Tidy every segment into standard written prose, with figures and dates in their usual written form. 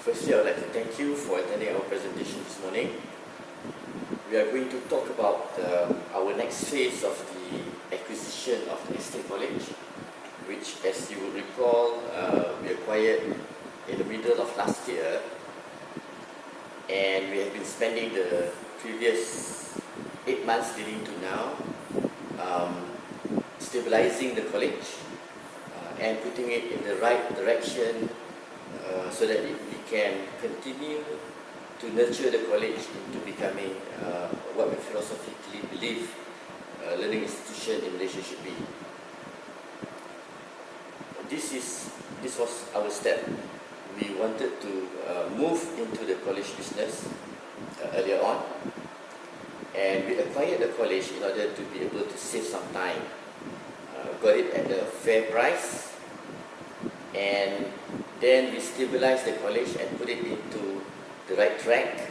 Firstly, I would like to thank you for attending our presentation this morning. We are going to talk about our next phase of the acquisition of the Estate College, which, as you will recall, we acquired in the middle of last year, and we have been spending the previous 8 months leading to now stabilizing the college and putting it in the right direction so that we can continue to nurture the college into becoming what we philosophically believe a learning institution in Malaysia should be. This was our step. We wanted to move into the college business earlier on, and we acquired the college in order to be able to save some time. Got it at a fair price, and then we stabilized the college and put it into the right track,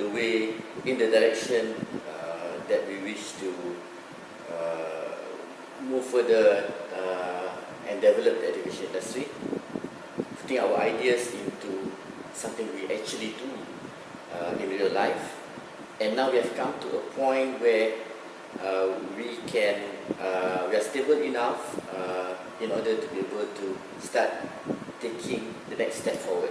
in the direction that we wish to move further and develop the education industry, putting our ideas into something we actually do in real life. And now we have come to a point where we are stable enough in order to be able to start taking the next step forward.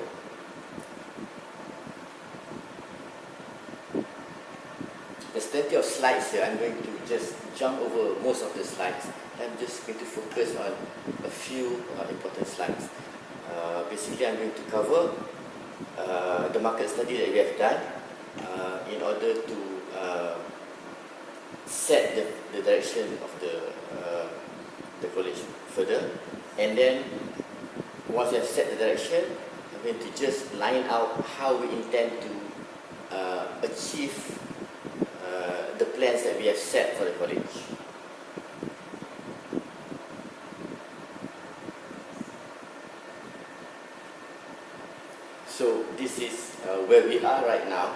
There's plenty of slides here. I'm going to just jump over most of the slides. I'm just going to focus on a few important slides. Basically, I'm going to cover the market study that we have done in order to set the direction of the college further. And then once we have set the direction, I'm going to just line out how we intend to achieve the plans that we have set for the college. So this is where we are right now.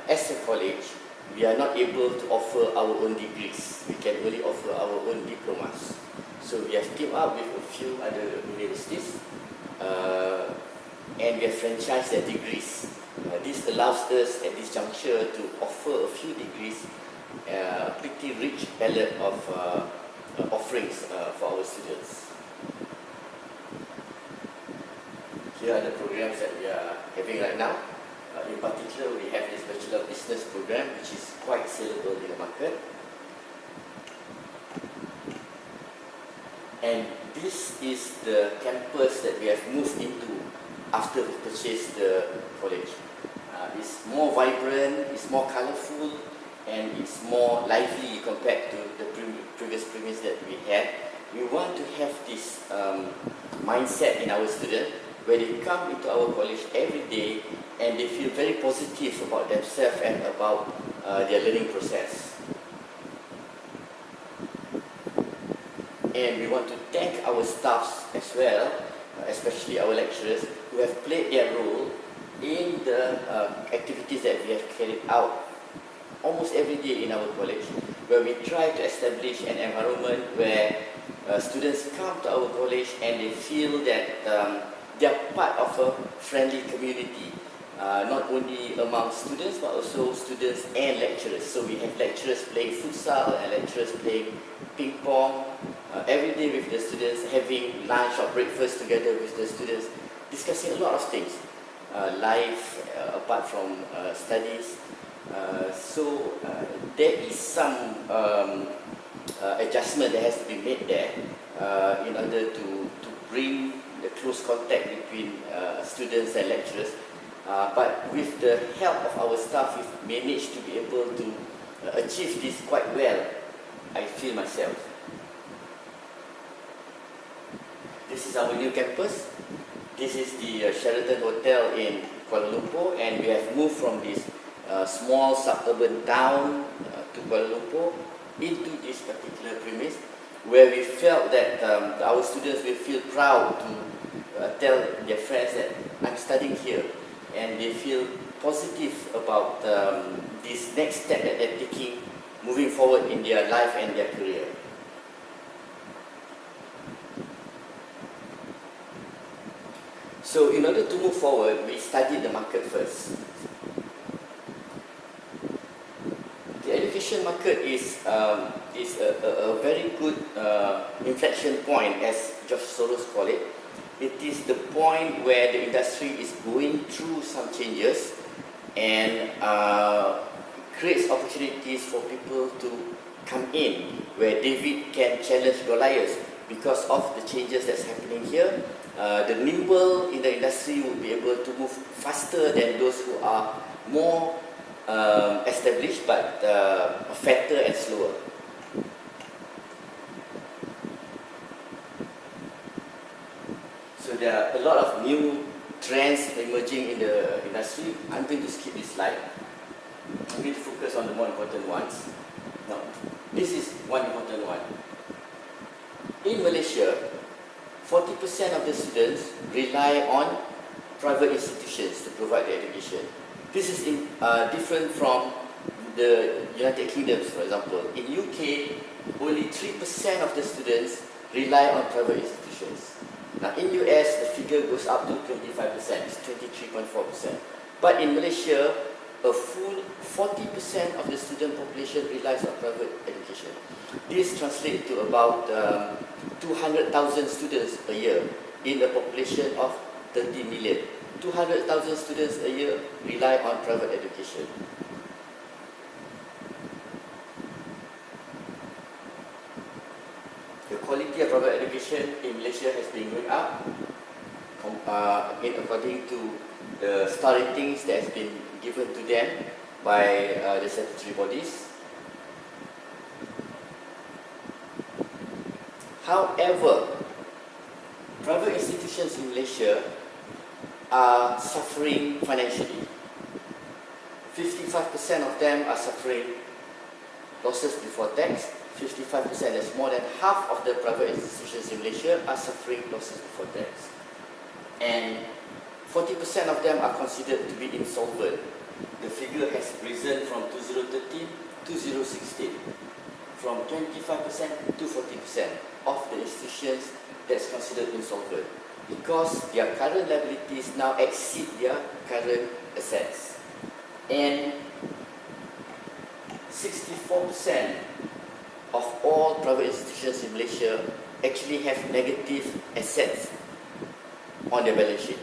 As a college, we are not able to offer our own degrees. We can only offer our own diplomas. So we have teamed up with a few other universities and we have franchised their degrees. This allows us at this juncture to offer a few degrees, a pretty rich palette of offerings for our students. Here are the programs that we are having right now. In particular, we have this Bachelor of Business program, which is quite saleable in the market. And this is the campus that we have moved into after we purchased the college. It's more vibrant, it's more colorful, and it's more lively compared to the previous premise that we had. We want to have this mindset in our students where they come into our college every day and they feel very positive about themselves and about their learning process. And we want to thank our staffs as well, especially our lecturers, who have played their role in the activities that we have carried out almost every day in our college, where we try to establish an environment where students come to our college and they feel that they are part of a friendly community, not only among students but also students and lecturers. So we have lecturers playing futsal and lecturers playing ping pong every day with the students, having lunch or breakfast together with the students, discussing a lot of things, life apart from studies. So there is some adjustment that has to be made there in order to bring the close contact between students and lecturers. But with the help of our staff, we've managed to be able to achieve this quite well, I feel myself. This is our new campus. This is the Sheraton Hotel in Kuala Lumpur, and we have moved from this small suburban town to Kuala Lumpur into this particular premise, where we felt that our students will feel proud to tell their friends that I'm studying here, and they feel positive about this next step that they're taking moving forward in their life and their career. So in order to move forward, we studied the market first. The education market is a very good inflection point, as George Soros called it. It is the point where the industry is going through some changes and creates opportunities for people to come in, where David can challenge Goliath because of the changes that's happening here. The nimble in the industry will be able to move faster than those who are more established but fatter and slower. So there are a lot of new trends emerging in the industry. I'm going to skip this slide. I'm going to focus on the more important ones. Now, this is one important one. In Malaysia, 40% of the students rely on private institutions to provide their education. This is different from the United Kingdom, for example. In UK, only 3% of the students rely on private institutions. Now in US, the figure goes up to 25%, it's 23.4%. But in Malaysia, a full 40% of the student population relies on private education. This translates to about 200,000 students a year in a population of 30 million. 200,000 students a year rely on private education. The quality of private education in Malaysia has been going up according to the star ratings that has been given to them by the statutory bodies. However, private institutions in Malaysia are suffering financially. 55% of them are suffering losses before tax. 55%, that's more than half of the private institutions in Malaysia are suffering losses before tax. And 40% of them are considered to be insolvent. The figure has risen from 2013 to 2016, from 25% to 40% of the institutions that's considered insolvent, because their current liabilities now exceed their current assets. And 64% of all private institutions in Malaysia actually have negative assets on their balance sheet.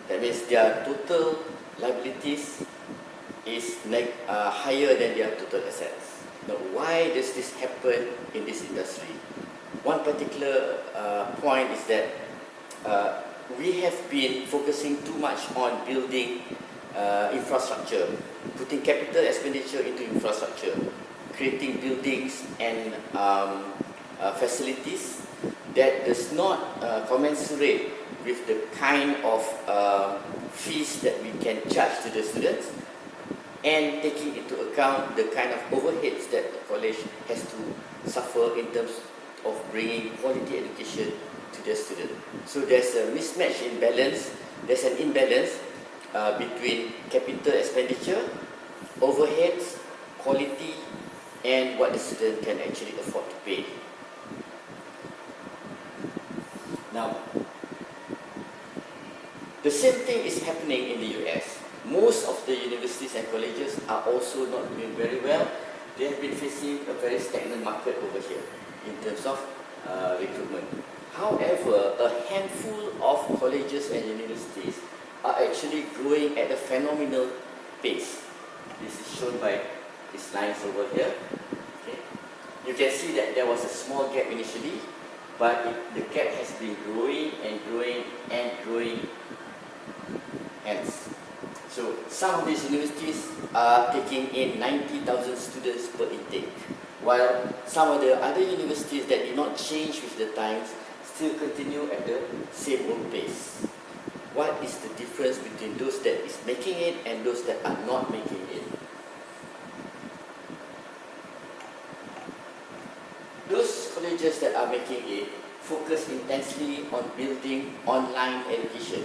That means their total liabilities is higher than their total assets. Now, why does this happen in this industry? One particular point is that we have been focusing too much on building infrastructure, putting capital expenditure into infrastructure, creating buildings and facilities that does not commensurate with the kind of fees that we can charge to the students, and taking into account the kind of overheads that the college has to suffer in terms of bringing quality education to their students. So there's a mismatch in balance, there's an imbalance between capital expenditure, overheads, quality, and what the student can actually afford to pay. Now, the same thing is happening in the US. Most of the universities and colleges are also not doing very well. They have been facing a very stagnant market over here in terms of recruitment. However, a handful of colleges and universities are actually growing at a phenomenal pace. This is shown by these lines over here. Okay. You can see that there was a small gap initially, but the gap has been growing and growing and growing. Hence, so some of these universities are taking in 90,000 students per intake, while some of the other universities that did not change with the times still continue at the same old pace. What is the difference between those that is making it and those that are not making it? Those colleges that are making it focus intensely on building online education,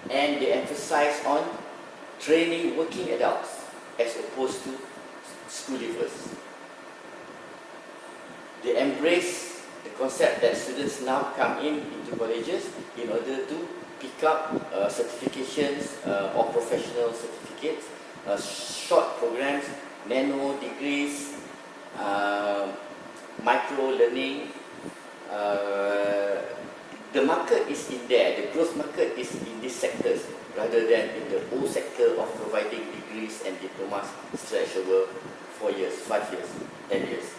and they emphasize on training working adults as opposed to school leavers. They embrace the concept that students now come into colleges in order to pick up certifications or professional certificates, short programs, nano degrees, micro learning. The market is in there, the growth market is in these sectors rather than in the old sector of providing degrees and diplomas stretched over 4 years, 5 years, 10 years.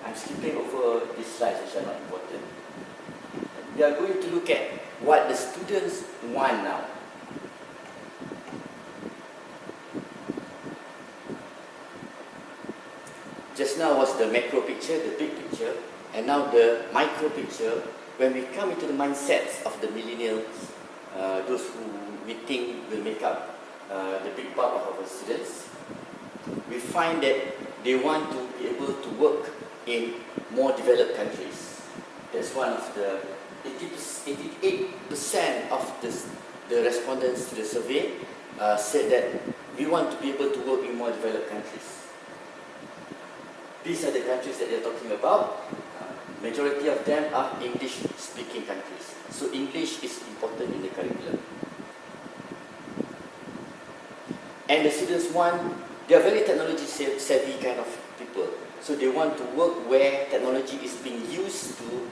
I'm skipping over these slides which are not important. We are going to look at what the students want now. Just now was the macro picture, the big picture, and now the micro picture. When we come into the mindsets of the millennials, those who we think will make up the big part of our students, we find that they want to be able to work in more developed countries. That's one of the 88% of the respondents to the survey said that we want to be able to work in more developed countries. These are the countries that they're talking about. Majority of them are English-speaking countries. So English is important in the curriculum. And the students they are very technology savvy kind of people. So they want to work where technology is being used to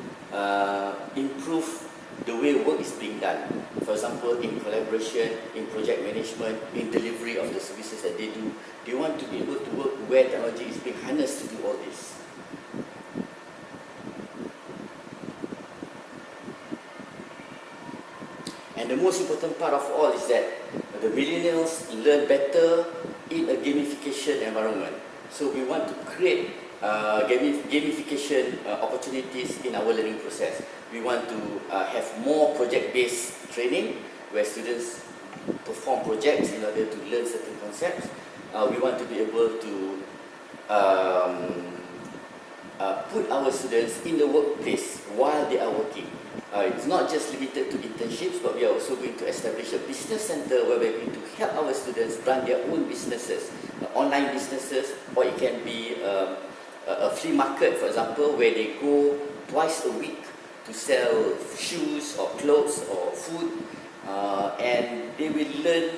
improve the way work is being done. For example, in collaboration, in project management, in delivery of the services that they do. They want to be able to work where technology is being harnessed to do all this. And the most important part of all is that the millennials learn better in a gamification environment. So we want to create gamification opportunities in our learning process. We want to have more project-based training where students perform projects in order to learn certain concepts. We want to be able to put our students in the workplace while they are working. It's not just limited to internships, but we are also going to establish a business center where we're going to help our students run their own businesses, online businesses, or it can be a flea market, for example, where they go twice a week to sell shoes or clothes or food, and they will learn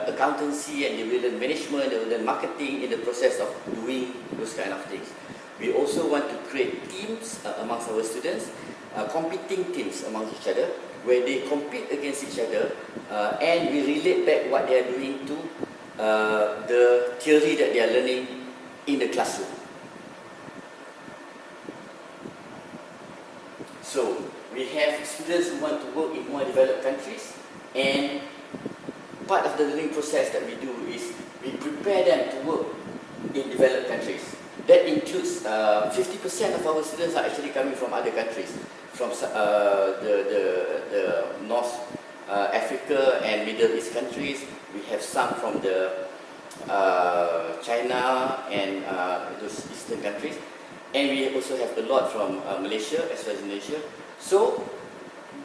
accountancy, and they will learn management, they will learn marketing in the process of doing those kind of things. We also want to create teams amongst our students, competing teams among each other, where they compete against each other, and we relate back what they are doing to the theory that they are learning in the classroom. So we have students who want to work in more developed countries, and part of the learning process that we do is we prepare them to work in developed countries. That includes 50% of our students are actually coming from other countries, from the North Africa and Middle East countries. We have some from the China and those Eastern countries. And we also have a lot from Malaysia as well as Indonesia. So,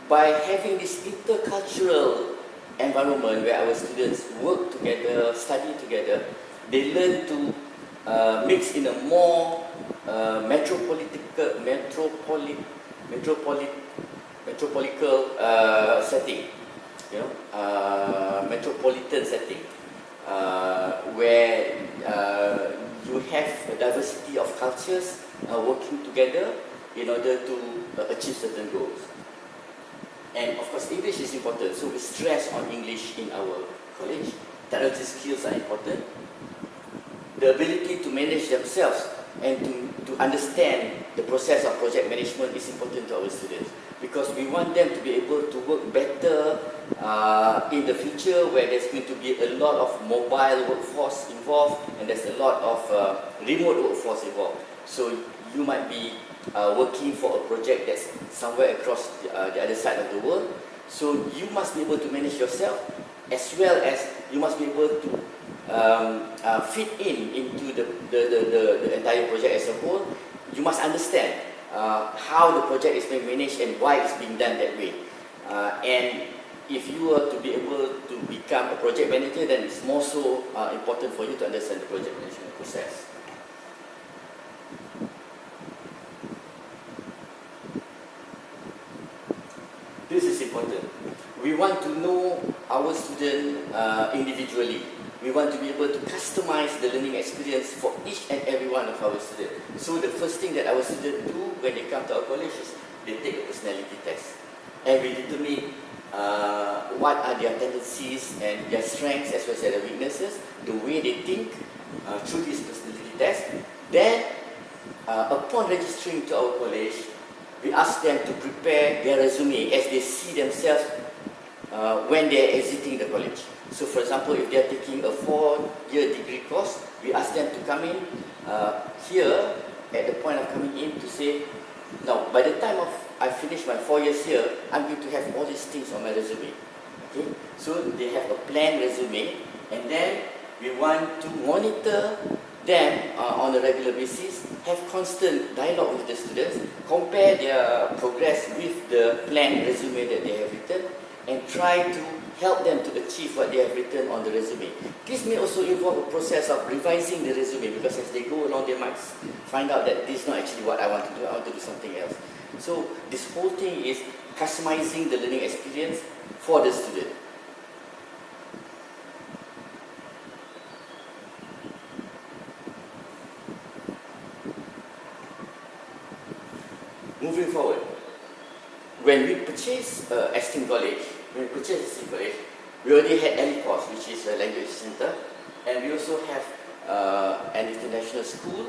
by having this intercultural environment where our students work together, study together, they learn to mix in a more metropolitan setting, metropolitan setting, where you have a diversity of cultures working together in order to achieve certain goals. And of course, English is important, so we stress on English in our college. Technology skills are important. The ability to manage themselves and to understand the process of project management is important to our students, because we want them to be able to work better in the future, where there's going to be a lot of mobile workforce involved and there's a lot of remote workforce involved. So you might be working for a project that's somewhere across the other side of the world. So you must be able to manage yourself, as well as you must be able to fit into the entire project as a whole. You must understand how the project is being managed and why it's being done that way. And if you are to be able to become a project manager, then it's more so important for you to understand the project management process. This is important. We want to know our student individually. We want to be able to customize the learning experience for each and every one of our students. So the first thing that our students do when they come to our college is they take a personality test. And we determine what are their tendencies and their strengths as well as their weaknesses, the way they think through this personality test. Then, upon registering to our college, we ask them to prepare their resume as they see themselves when they are exiting the college. So for example, if they are taking a 4-year degree course, we ask them to come in here at the point of coming in to say, now by the time I finish my 4 years here, I'm going to have all these things on my resume. Okay? So they have a planned resume, and then we want to monitor them on a regular basis, have constant dialogue with the students, compare their progress with the planned resume that they have written, and try to help them to achieve what they have written on the resume. This may also involve a process of revising the resume, because as they go along, they might find out that this is not actually what I want to do, I want to do something else. So this whole thing is customizing the learning experience for the student. Moving forward, when we purchased Esteem College, we already had ELICOS, which is a language center, and we also have an international school,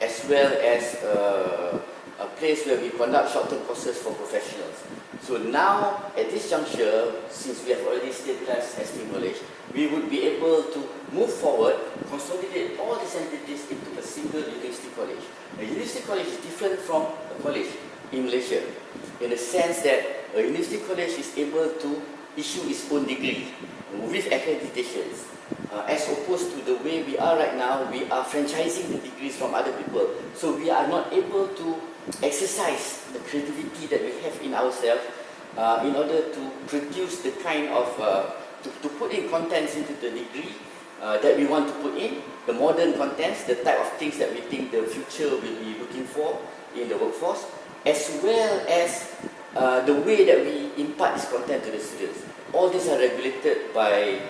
as well as a place where we conduct short-term courses for professionals. So now, at this juncture, since we have already stabilized Esteem College, we would be able to move forward, consolidate all these entities into a single university college. A university college is different from a college in Malaysia, in the sense that a university college is able to issue its own degree with accreditations. As opposed to the way we are right now, we are franchising the degrees from other people. So we are not able to exercise the creativity that we have in ourselves in order to produce the kind of, to put in contents into the degree that we want to put in, the modern contents, the type of things that we think the future will be looking for in the workforce, as well as the way that we impart this content to the students. All these are regulated by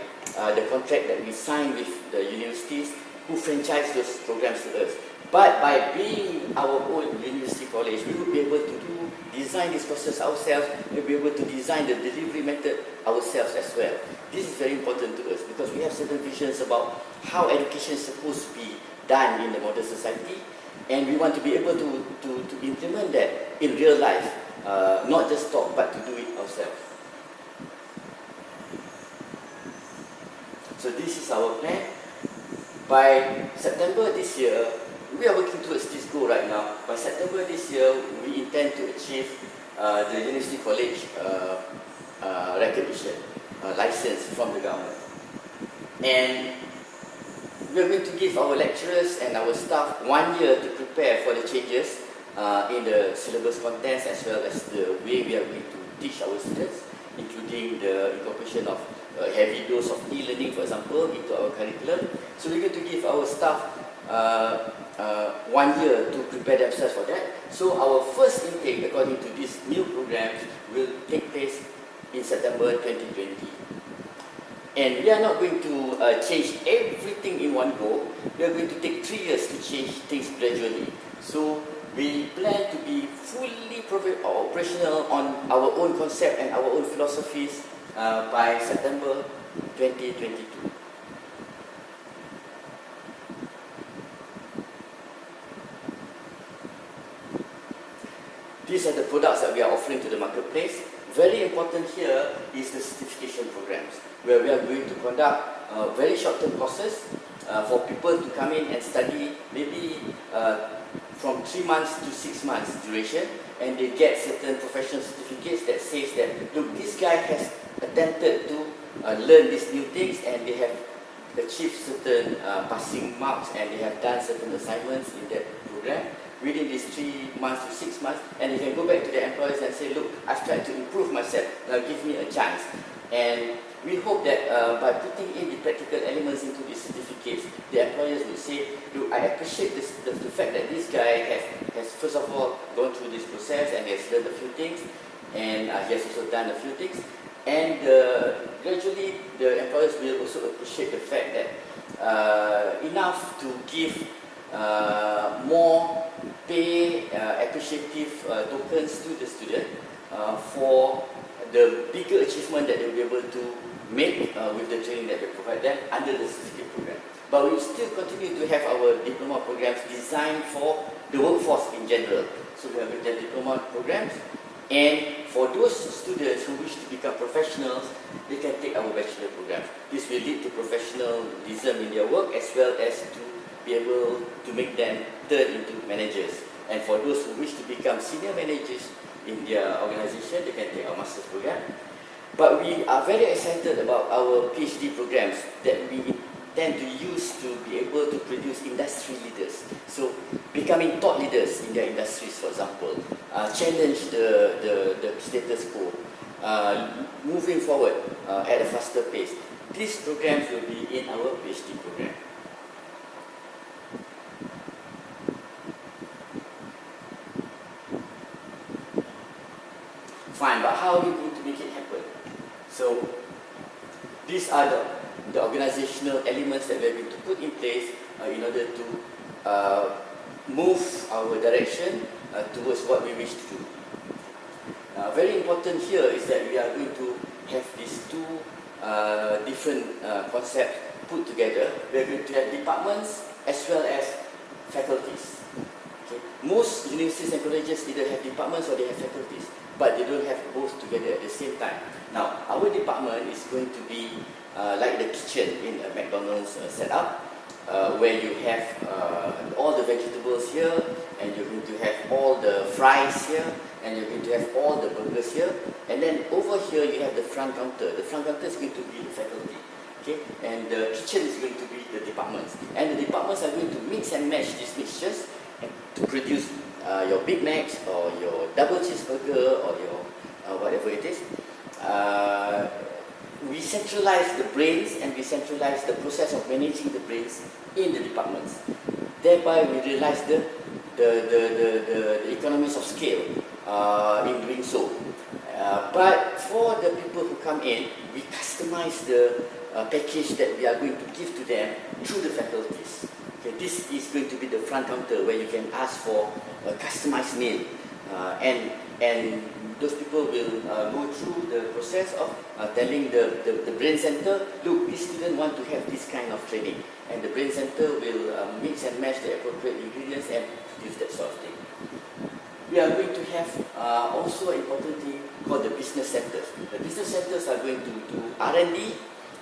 the contract that we sign with the universities who franchise those programs to us. But by being our own university college, we will be able to design these courses ourselves, we'll be able to design the delivery method ourselves as well. This is very important to us because we have certain visions about how education is supposed to be done in the modern society, and we want to be able to implement that in real life, not just talk, but to do it ourselves. So this is our plan. By September this year, we are working towards this goal right now. By September this year, we intend to achieve the University College recognition, license from the government. And we are going to give our lecturers and our staff 1 year to prepare for the changes in the syllabus contents, as well as the way we are going to teach our students, including the incorporation of a heavy dose of e-learning, for example, into our curriculum. So we're going to give our staff 1 year to prepare themselves for that. So our first intake, according to these new programs, will take place in September 2020. And we are not going to change everything in one go. We are going to take 3 years to change things gradually. So we plan to be fully operational on our own concept and our own philosophies by September 2022. These are the products that we are offering to the marketplace. Very important here is the certification programs, where we are going to conduct very short-term courses for people to come in and study maybe from 3 months to 6 months duration, and they get certain professional certificates that says that, look, this guy has attempted to learn these new things, and they have achieved certain passing marks, and they have done certain assignments in that program. within these 3 months to 6 months, and they can go back to their employers and say, look, I've tried to improve myself, now give me a chance. And we hope that by putting in the practical elements into these certificates, the employers would say, look, I appreciate the fact that this guy has first of all gone through this process and he has learned a few things, and he has also done a few things. And gradually, the employers will also appreciate the fact that enough to give more pay appreciative tokens to the student for the bigger achievement that they will be able to make with the training that we provide them under the certificate program. But we still continue to have our diploma programs designed for the workforce in general. So we have the diploma programs, and for those students who wish to become professionals, they can take our bachelor programs. This will lead to professionalism in their work as well as to be able to make them turn into managers. And for those who wish to become senior managers in their organization, they can take our master's program. But we are very excited about our PhD programs that we intend to use to be able to produce industry leaders. So becoming thought leaders in their industries, for example, challenge the status quo, moving forward at a faster pace. These programs will be in our PhD program. Fine, but how are we going to make it happen? So these are the organizational elements that we are going to put in place in order to move our direction towards what we wish to do. Very important here is that we are going to have these two different concepts put together. We are going to have departments as well as faculties. Okay. Most universities and colleges either have departments or they have faculties, but they don't have both together at the same time. Now, our department is going to be like the kitchen in a McDonald's setup, where you have all the vegetables here, and you're going to have all the fries here, and you're going to have all the burgers here, and then over here you have the front counter. The front counter is going to be the faculty, okay? And the kitchen is going to be the departments, and the departments are going to mix and match these mixtures to produce your Big Macs or your double cheeseburger or your whatever it is. We centralize the brains and we centralize the process of managing the brains in the departments. Thereby we realize the economies of scale in doing so. But for the people who come in, we customize the package that we are going to give to them through the faculties. Okay, this is going to be the front counter where you can ask for a customized meal, and those people will go through the process of telling the brain center, look, this student want to have this kind of training, and the brain center will mix and match the appropriate ingredients and produce that sort of thing. We are going to have also an important thing called the business centers. The business centers are going to do R&D,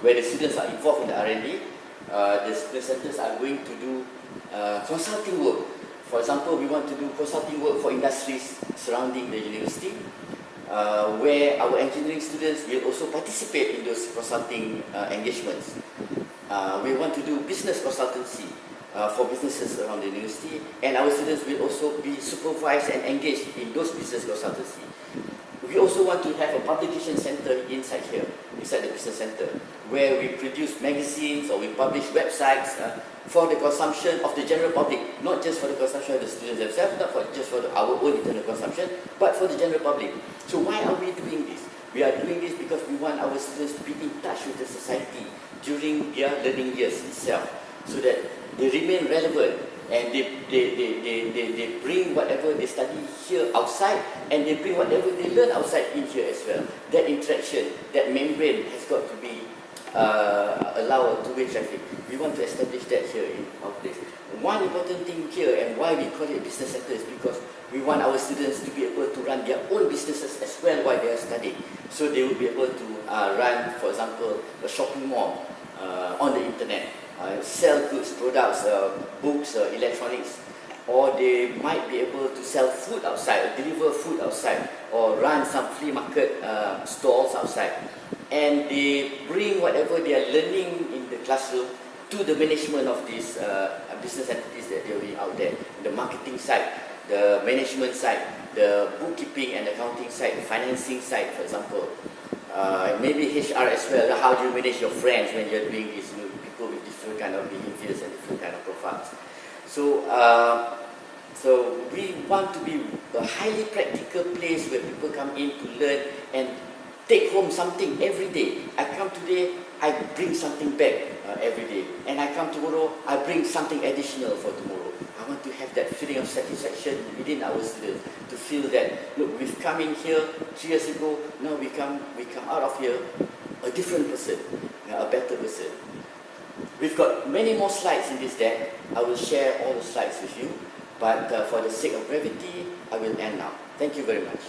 where the students are involved in the R&D. The business centers are going to do consulting work. For example, we want to do consulting work for industries surrounding the university, where our engineering students will also participate in those consulting engagements. We want to do business consultancy for businesses around the university, and our students will also be supervised and engaged in those business consultancy. We also want to have a publication center inside here, inside the business center, where we produce magazines or we publish websites for the consumption of the general public, not just for the consumption of the students themselves, not just for our own internal consumption, but for the general public. So why are we doing this? We are doing this because we want our students to be in touch with the society during their learning years itself, so that they remain relevant and they bring whatever they study here outside, and they bring whatever they learn outside in here as well. That interaction, that membrane has got to be allow two-way traffic. We want to establish that here in our place. One important thing here, and why we call it business center, is because we want our students to be able to run their own businesses as well while they are studying. So they will be able to run, for example, a shopping mall on the internet, sell goods, products, books, electronics, or they might be able to sell food outside, or deliver food outside, or run some flea market stalls outside. And they bring whatever they are learning in the classroom to the management of these business entities that they're doing out there, the marketing side, the management side, the bookkeeping and accounting side, the financing side, for example. Maybe HR as well. How do you manage your friends when you're doing this? People with different kind of behaviors and different kind of profiles. So, so we want to be a highly practical place where people come in to learn and take home something every day. I come today, I bring something back every day, and I come tomorrow, I bring something additional for tomorrow. I want to have that feeling of satisfaction within our students, to feel that, look, we've come in here 3 years ago, now we come out of here a different person, a better person. We've got many more slides in this deck. I will share all the slides with you, but for the sake of brevity, I will end now. Thank you very much.